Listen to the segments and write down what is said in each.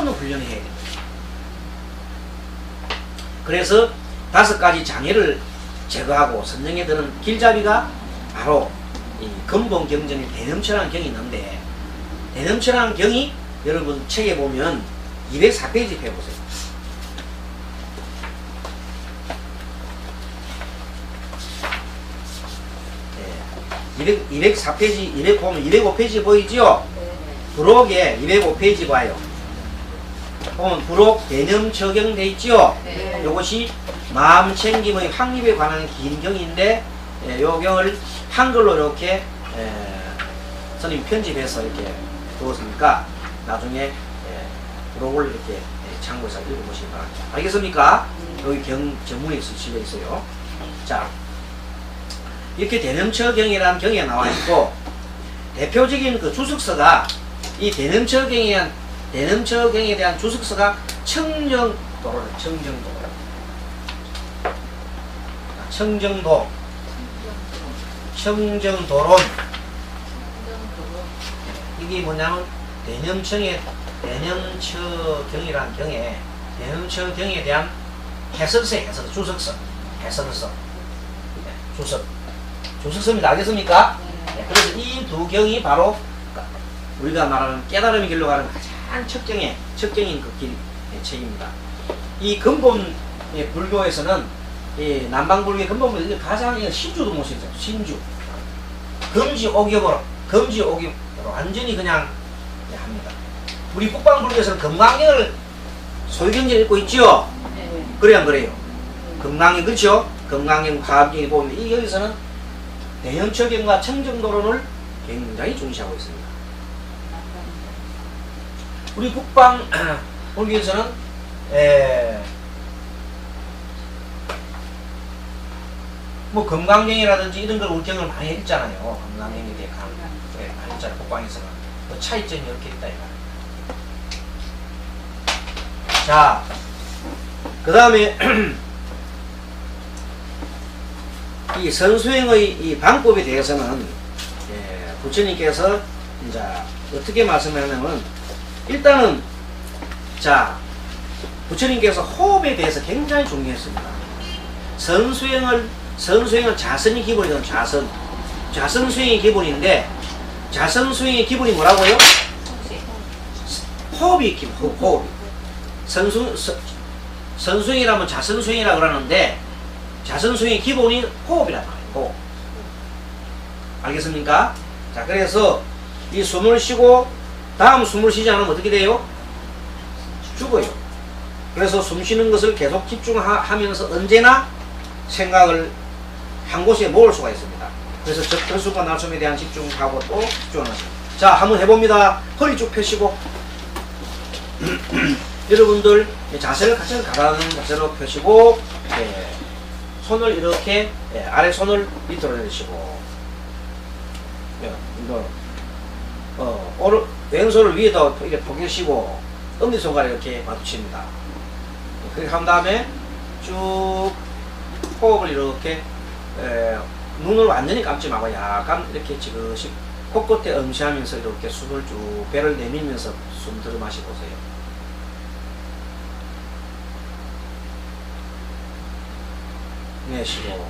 거는 훈련을 해야 됩니다. 그래서 5가지 장애를 제거하고 선정에 드는 길잡이가 바로 이 근본 경전의 대념처라는 경이 있는데, 대념처라는 경이 여러분 책에 보면 204페이지 펴보세요. 204페이지, 205페이지 보이지요? 부록에 205페이지 봐요. 보면 부록 대념 적용돼 있지요? 네. 이것이 마음 챙김의 확립에 관한 긴 경인데, 요 경을 한글로 이렇게 선생님 편집해서 이렇게 두었으니까 나중에 부록을 이렇게 참고해서 읽어보시기 바랍니다. 알겠습니까? 여기 경 전문에 실려 있어요. 자, 이렇게 대념처경이라는 경에 나와 있고, 대표적인 그 주석서가 이 대념처경에 대한 주석서가 청정도로는 청정도론. 이게 뭐냐면 대념처경이라는 경에 대념처경에 대한 주석서입니다. 알겠습니까? 네, 그래서 이 두 경이 바로 우리가 말하는 깨달음의 길로 가는 가장 첫 경인 그 책입니다. 이 근본 불교에서는 이 남방불교의 근본불교 가장 신주도 모시죠. 신주. 금지 오겹으로 완전히 그냥 합니다. 우리 북방불교에서는 금강경을 소유경전을 읽고 있죠. 그래야 안 그래요? 금강경, 그렇죠? 금강경, 화합경에 보면 이 여기서는 대념처경과 청정도론을 굉장히 중시하고 있습니다. 우리 북방 불교에서는 뭐 금강경이라든지 이런 걸 울경을 많이 읽잖아요. 금강경에 대해 많이 읽잖아요. 북방에서는 뭐 차이점이 이렇게 있다 이거. 자, 그 다음에 이 선수행의 이 방법에 대해서는 부처님께서 이제 어떻게 말씀하냐면, 일단은 자, 부처님께서 호흡에 대해서 굉장히 중요했습니다. 선수행은 자선이 기본이거든. 자선 수행이 기본인데, 자선 수행의 기본이 뭐라고요? 호흡이 기본. 호흡. 선수행이라면 자선수행이라 그러는데, 자선수행의 기본이 호흡이란 말이에요. 호흡. 알겠습니까? 자, 그래서 이 숨을 쉬고 다음 숨을 쉬지 않으면 어떻게 돼요? 죽어요. 그래서 숨 쉬는 것을 계속 집중하면서 언제나 생각을 한 곳에 모을 수가 있습니다. 그래서 적혈수가 날숨에 대한 집중하고 또 집중하는 거죠. 자, 한번 해봅니다. 허리 쭉 펴시고 여러분들 자세를 같이 가라앉는 자세로 펴시고, 손을 이렇게 아래 손을 밑으로 내리시고, 왼손을 위에다 이렇게 포개시고 엄지손가락 이렇게 마주칩니다. 그렇게 한 다음에 쭉 호흡을 이렇게 눈을 완전히 감지 말고 약간 이렇게 지그시 코끝에 응시하면서 이렇게 숨을 쭉 배를 내밀면서 숨 들어 마셔보세요. 내쉬고,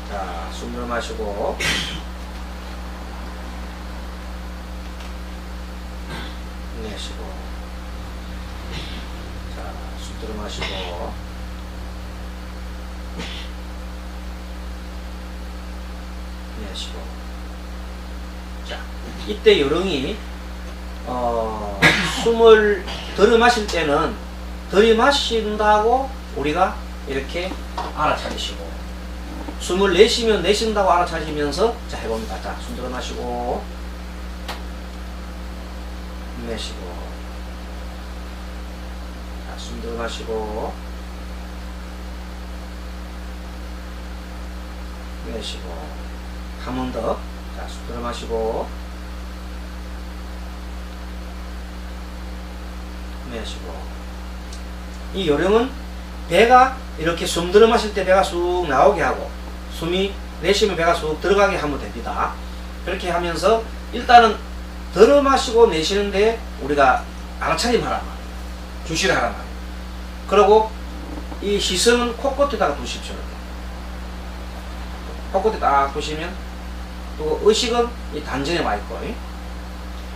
자, 숨 들어 마시고, 내쉬고, 자, 숨 들어 마시고, 내쉬고. 자, 이때 요령이 숨을 들어 마실 때는 들이마신다고 우리가 이렇게 알아차리시고, 숨을 내쉬면 내쉰다고 알아차리면서, 자, 해봅니다. 자, 숨 들어 마시고, 내쉬고, 자, 숨 들어 마시고, 내쉬고, 한 번 더, 자, 숨 들어 마시고, 내쉬고. 이 요령은 배가 이렇게 숨 들어 마실 때 배가 쑥 나오게 하고, 숨이 내쉬면 배가 쑥 들어가게 하면 됩니다. 그렇게 하면서 일단은 들어 마시고 내쉬는데 우리가 알아차림 하란 말이에요. 주시를 하란 말이에요. 그리고 이 시선은 코끝에다가 두십시오. 코끝에 딱 두시면, 또 의식은 이 단전에 와 있고,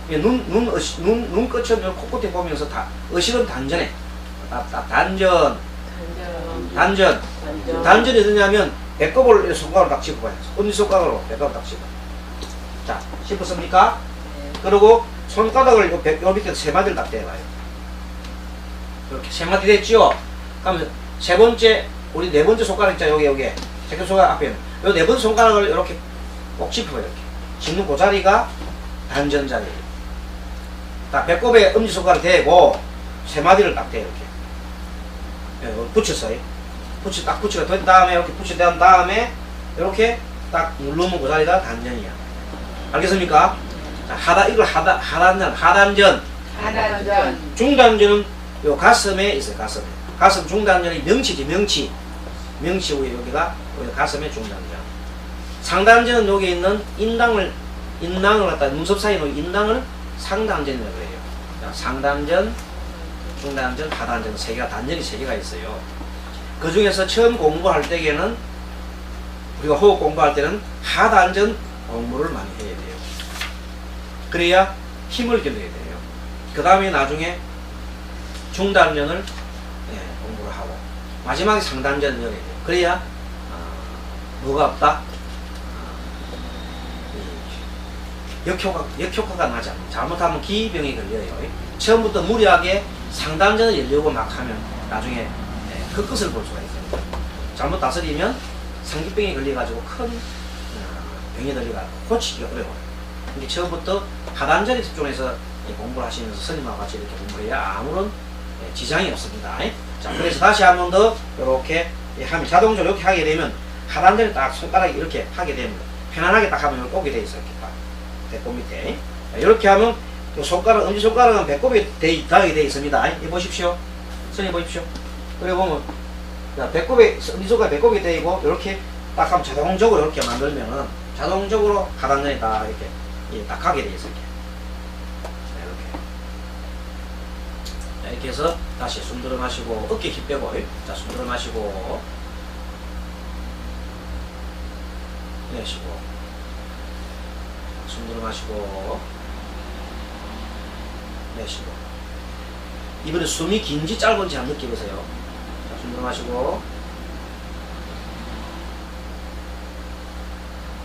눈끝은 코끝에 보면서 의식은 단전에, 단전이 어디냐면 배꼽을 손가락으로 딱 짚어봐요. 엄지손가락으로 배꼽을 딱 짚어. 자, 짚었습니까? 그리고 손가락을 요 밑에 세 마디를 딱 대봐요. 이렇게 세 마디 됐죠? 그러면 세 번째, 우리 네 번째 손가락 있잖아요. 여기. 새끼 손가락 앞에는. 요 네 번째 손가락을 이렇게 꼭 짚어요. 이렇게. 짚는 그 자리가 단전 자리예요. 딱 배꼽에 엄지손가락 대고 세 마디를 딱 대요. 이렇게. 붙였어요. 딱 붙이가 된 다음에 이렇게 붙여된 다음에 이렇게 딱 누르면 그 자리가 단전이야. 알겠습니까? 자, 이걸 하단전. 중단전은 요 가슴에 있어요. 가슴 중단전이 명치지, 명치 위에 여기가 가슴의 중단전. 상단전은 여기 있는 인낭을 갖다 눈썹 사이에 놓은 인낭을 상단전이라고 해요. 자, 상단전, 중단전, 하단전 단전이 세 개가 있어요. 그 중에서 처음 공부할 때에는 우리가 호흡 공부할 때는 하단전 공부를 많이 해야 돼요. 그래야 힘을 길러야 돼요. 그 다음에 나중에 중단전을 공부를 하고 마지막에 상단전을 해야 돼요. 그래야 뭐가 없다? 역효과가 나지 않아요. 잘못하면 기병이 걸려요. 처음부터 무리하게 상단전을 열려고 막 하면 나중에 그 끝을 볼 수가 있어요. 잘못 다스리면 상기병에 걸려가지고 큰 병이 들려가 고치기가 어려워요. 근데 처음부터 하단전에 집중해서 공부를 하시면서 스님하고 같이 이렇게 공부를 해야 아무런 지장이 없습니다. 자, 그래서 다시 한 번 더 이렇게 하면 자동적으로 이렇게 하게 되면 하단전에 딱 손가락이 이렇게 하게 되면 편안하게 딱 하면 이렇게 오게 돼 있어요. 이렇게 딱 배꼽 밑에 이렇게 하면 손가락, 엄지손가락은 배꼽에 닿게 돼 있습니다. 이 보십시오. 스님 보십시오. 그래 보면 배꼽에 엄지손가락 배꼽에 대고 이렇게 딱 하면 자동적으로 이렇게 만들면은 자동적으로 하단전에 딱 이렇게 딱 하게 돼 있어요. 이렇게 해서 다시 숨 들어 마시고 어깨 힘 빼고, 자, 숨 들어 마시고 내쉬고, 숨 들어 마시고 내쉬고. 이번에 숨이 긴지 짧은지 한번 느껴보세요. 자, 숨 들어 마시고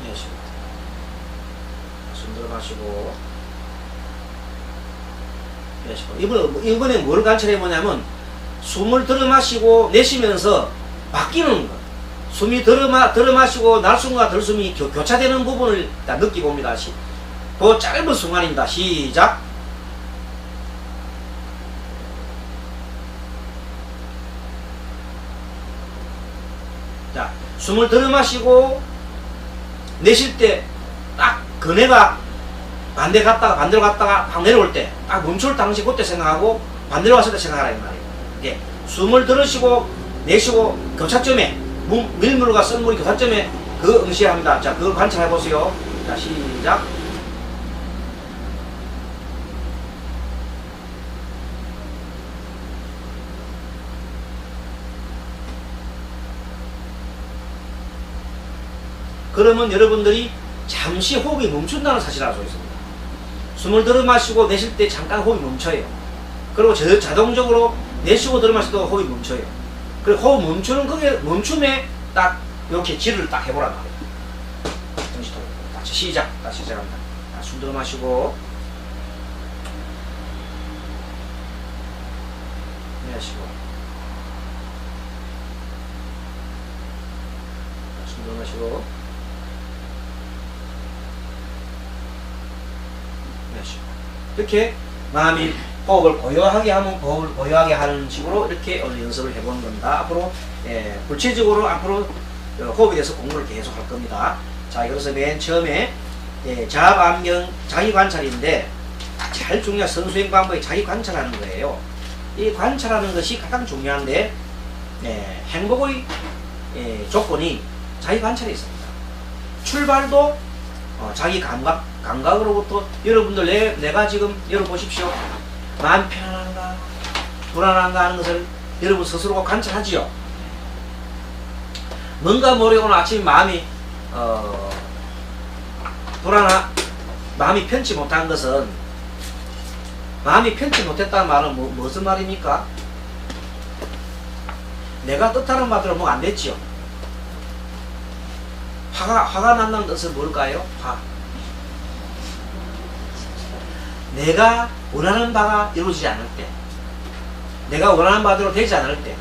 내쉬고, 숨 들어 마시고 내쉬고. 이번에 뭘 관찰해 보냐면 숨을 들어 마시고 내쉬면서 바뀌는 거. 숨이 들어 마시고 날숨과 들숨이 교차되는 부분을 다 느껴봅니다. 그 짧은 순간입니다. 시작. 자, 숨을 들어 마시고 내쉴 때 딱 그네가 반대로 갔다가 확 내려올 때 딱 멈출 당시 그때 생각하고 반대로 왔을 때 생각하라 이 말이에요. 이게 숨을 들으시고 내쉬고 교차점에 밀물과 썰물이 교차점에 그 응시합니다. 자, 그걸 관찰해 보세요. 자, 시작. 그러면 여러분들이 잠시 호흡이 멈춘다는 사실을 알 수 있습니다. 숨을 들어 마시고 내쉴 때 잠깐 호흡이 멈춰요. 그리고 자동적으로 내쉬고 들어 마실 때 호흡이 멈춰요. 그리고 호흡 멈추는 그게 멈춤에 딱 이렇게 질을 딱 해보란 말이에요. 다시 시작. 다시 시작합니다. 숨 들어 마시고 내쉬고, 숨 들어 마시고 내쉬고. 이렇게 마음이 호흡을 고요하게 하면 호흡을 고요하게 하는 식으로 이렇게 연습을 해보는 겁니다. 앞으로 구체적으로 앞으로 호흡에 대해서 공부를 계속 할 겁니다. 자, 그래서 맨 처음에 자압안경 자기 관찰인데 제일 중요한 선수행 방법이 자기 관찰하는 거예요. 이 관찰하는 것이 가장 중요한데 행복의 조건이 자기 관찰에 있습니다. 출발도 자기 감각 감각으로부터 여러분들 내가 지금 열어보십시오. 마음 편안한가 불안한가 하는 것을 여러분 스스로가 관찰하지요. 뭔가 모르고는 아침에 마음이 마음이 편치 못한 것은 마음이 편치 못했다는 말은 무슨 말입니까? 내가 뜻하는 바대로 뭐 안 됐지요. 화가 난다는 뜻은 뭘까요? 내가 원하는 바가 이루어지지 않을 때, 내가 원하는 바대로 되지 않을 때,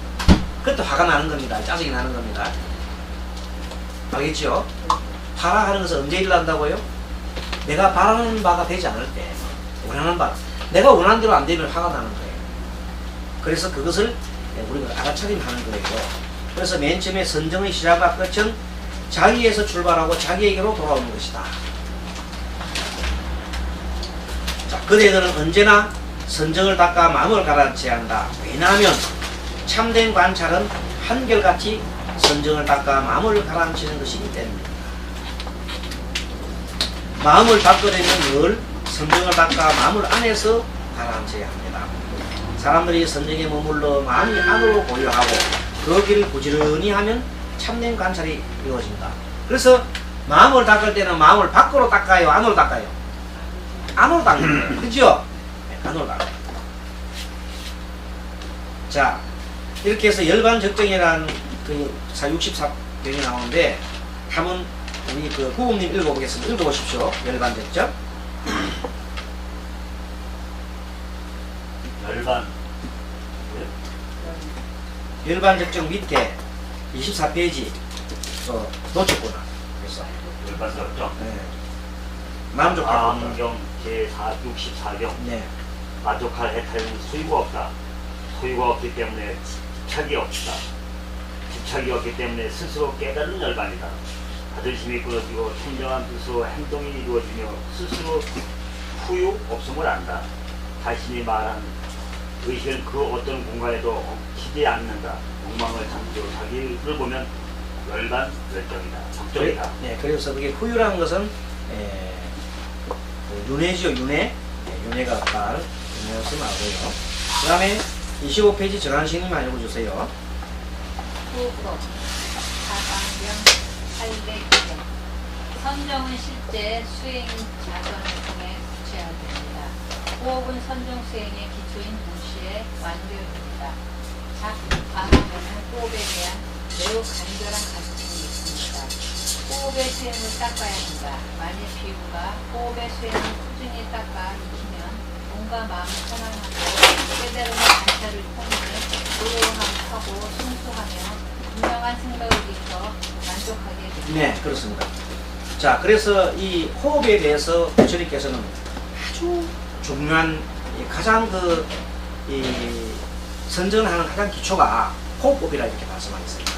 그때 화가 나는 겁니다. 짜증이 나는 겁니다. 알겠죠? 화가 하는 것은 언제 일어난다고요? 내가 바라는 바가 되지 않을 때, 원하는 바, 내가 원하는 대로 안 되면 화가 나는 거예요. 그래서 그것을 우리가 알아차림하는 거예요. 그래서 맨 처음에 선정의 시작과 끝은 자기에서 출발하고 자기에게로 돌아오는 것이다. 자, 그대들은 언제나 선정을 닦아 마음을 가라앉혀야 한다. 왜냐하면 참된 관찰은 한결같이 선정을 닦아 마음을 가라앉히는 것이기 때문입니다. 마음을 닦으려면 늘 선정을 닦아 마음을 안에서 가라앉혀야 합니다. 사람들이 선정에 머물러 마음이 안으로 고요하고 그 길을 부지런히 하면 참된 관찰이 이루어진다. 그래서 마음을 닦을 때는 마음을 밖으로 닦아요? 안으로 닦아요? 안으로 닦는 거예요. 그죠? 네, 안으로 닦아요. 자, 이렇게 해서 열반적정이라는 그 64병이 나오는데 한번 우리 그 후보님 읽어보겠습니다. 읽어보십시오. 열반적정. 열반적정 밑에 24페이지 놓쳤구나. 그래서 열반적정. 네. 마음 좋게 안경 제64경. 네. 만족할 해탈은 소유가 없다. 소유가 없기 때문에 집착이 없다. 집착이 없기 때문에 스스로 깨달은 열반이다. 자존심이 끊어지고 청정한 뜻으로 행동이 이루어지며 스스로 후유 없음을 안다. 자신이 말한 의식은 그 어떤 공간에도 엉키지 않는다. 욕망을 잠재워 자기를 보면 열반 열정이다. 적정이다. 네, 그래서 그게 후유라는 것은 윤회지요, 윤회. 윤회가 없다. 윤회에서 나오고요. 그 다음에 25페이지 정한식님만 읽어주세요. 후법, 사방경, 800경. 선정은 실제 수행 자전을 통해 구체화됩니다. 호흡은 선정 수행의 기초인 동시에 완료입니다. 과학에는 호흡에 대한 매우 간결한 가르침이 있습니다. 호흡의 수행을 닦아야 한다. 만일 피부가 호흡의 수행을 꾸준히 닦아 익히면 몸과 마음이 편안하고 깨달음의 관찰을 통해 조용하고 순수하며 분명한 생각을 일으켜 만족하게 됩니다. 네, 그렇습니다. 자, 그래서 이 호흡에 대해서 부처님께서는 아주 중요한 가장 선정을 하는 가장 기초가 호흡법이라 이렇게 말씀하셨습니다.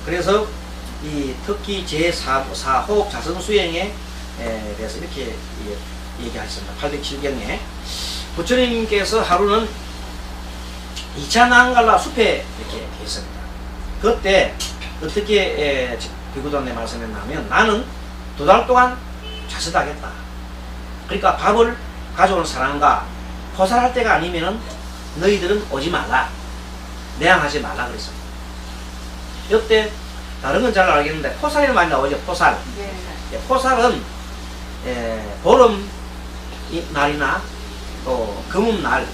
그래서 특히 제4 호흡 자성 수행에 대해서 이렇게 얘기하셨습니다. 807경에 부처님께서 하루는 2차 나안갈라 숲에 이렇게 계셨습니다. 그때 어떻게 비구단에 말씀했냐면 나는 2달 동안 자수하겠다. 그러니까 밥을 가져오는 사람과 포살할 때가 아니면은 너희들은 오지 말라. 내양하지 말라 그랬습니다. 이때 다른 건 잘 알겠는데 포살이 많이 나오죠. 포살. 네. 포살은 보름 날이나 또 금음날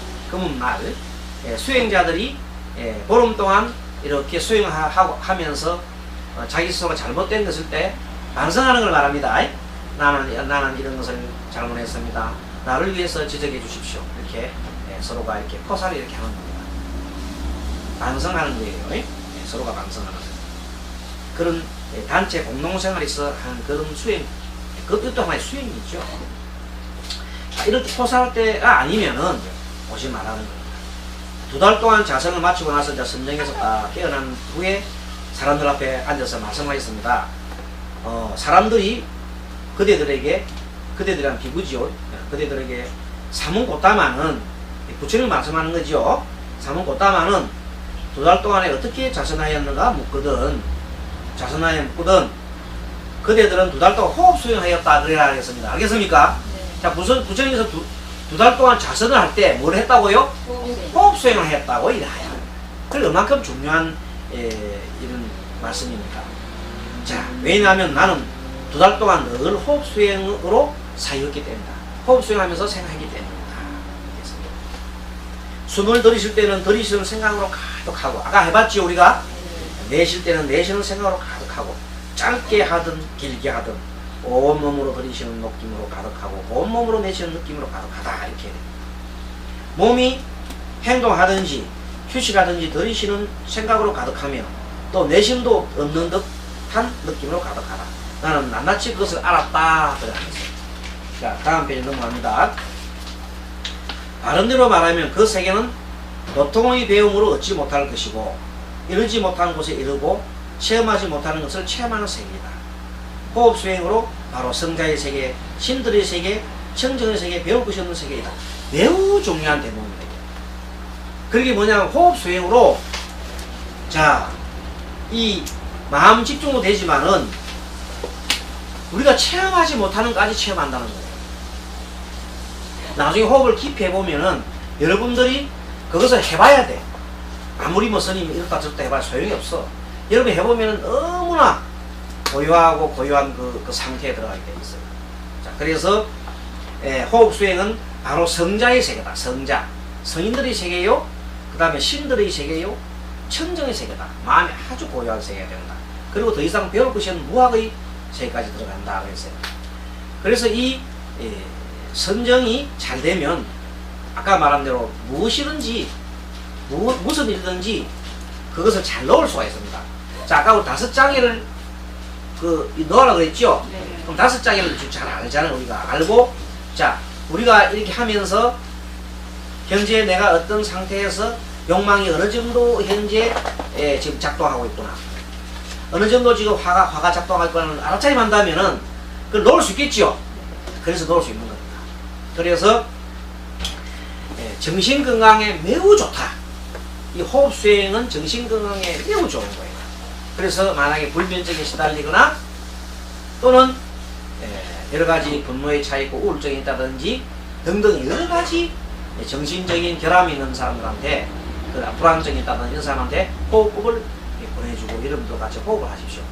수행자들이 보름 동안 이렇게 수행하면서 자기 스스로가 잘못된 것일 때 반성하는 걸 말합니다. 나는 이런 것을 잘못했습니다. 나를 위해서 지적해 주십시오. 이렇게 서로가 이렇게 포살을 이렇게 하는 겁니다. 반성하는 거예요. 서로가 반성하는 거예요. 그런 단체 공동생활에서 하는 그런 수행, 그것도 하나의 수행이죠. 이렇게 포살할 때가 아니면은 오지 말라는 겁니다. 2달 동안 자성을 마치고 나서 이제 선정에서 딱 깨어난 후에 사람들 앞에 앉아서 말씀하셨습니다. 사람들이 그대들이란 비구지요. 그대들에게 사문고따마는 부처님이 말씀하는 거죠. 사문고따마는 2달 동안에 어떻게 자선하였는가 묻거든. 자선하여 묻거든 그대들은 2달 동안 호흡 수행하였다 그래야 하겠습니다. 알겠습니까? 네. 자, 부정에서 2달 동안 자선을 할 때 뭘 했다고요? 호흡. 호흡 수행을 했다고 이래야. 그게 얼만큼 중요한 이런 말씀입니까? 자, 왜냐하면 나는 2달 동안 늘 호흡 수행으로 사유했기 때문이다. 호흡 수행하면서 생각하기 때문이다. 알겠습니다. 숨을 들이쉴 때는 들이쉬는 생각으로 가득하고, 아까 해봤지 우리가? 내쉴 때는 내쉬는 생각으로 가득하고, 짧게 하든 길게 하든 온몸으로 들이쉬는 느낌으로 가득하고 온몸으로 내쉬는 느낌으로 가득하다 이렇게 해야 됩니다. 몸이 행동하든지 휴식하든지 들이쉬는 생각으로 가득하며 또 내심도 없는 듯한 느낌으로 가득하다. 나는 낱낱이 그것을 알았다. 그래 하면서. 자, 다음 페이지 넘어갑니다. 바른대로 말하면 그 세계는 보통의 배움으로 얻지 못할 것이고 이르지 못하는 곳에 이르고 체험하지 못하는 것을 체험하는 세계이다. 호흡 수행으로 바로 성자의 세계, 신들의 세계, 청정의 세계, 배울 것이 없는 세계이다. 매우 중요한 대목입니다. 그게 뭐냐면 호흡 수행으로 자, 이 마음 집중도 되지만은 우리가 체험하지 못하는 것까지 체험한다는 거예요. 나중에 호흡을 깊이 해보면은 여러분들이 그것을 해봐야 돼. 아무리 뭐 스님이 이렇다 저렇다 해봐야 소용이 없어. 여러분 해보면은 너무나 고요하고 고요한 그 상태에 들어가게 돼 있어요. 자, 그래서 호흡 수행은 바로 성자의 세계다. 성자. 성인들의 세계요. 그 다음에 신들의 세계요. 청정의 세계다. 마음이 아주 고요한 세계가 된다. 그리고 더 이상 배울 것이 없는 무학의 세계까지 들어간다. 그랬어요. 그래서 이 선정이 잘 되면 아까 말한 대로 무엇이든지 무슨 일이든지 그것을 잘 넣을 수가 있습니다. 자, 아까 우리 5장애를 넣으라고 그랬죠? 네. 그럼 5장애를 잘 알잖아요. 우리가 알고, 자, 우리가 이렇게 하면서 현재 내가 어떤 상태에서 욕망이 어느 정도 현재 지금 작동하고 있구나. 어느 정도 지금 화가 작동하고 있구나는 알아차림 한다면은 그걸 놓을 수 있겠죠? 그래서 놓을 수 있는 겁니다. 그래서 정신 건강에 매우 좋다. 이 호흡 수행은 정신 건강에 매우 좋은 거예요. 그래서 만약에 불면증에 시달리거나 또는 여러 가지 분노에 차 있고 우울증이 있다든지 등등 여러 가지 정신적인 결함이 있는 사람들한테 불안증이 있다든지 이런 사람한테 호흡법을 보내주고 여러분도 같이 호흡을 하십시오.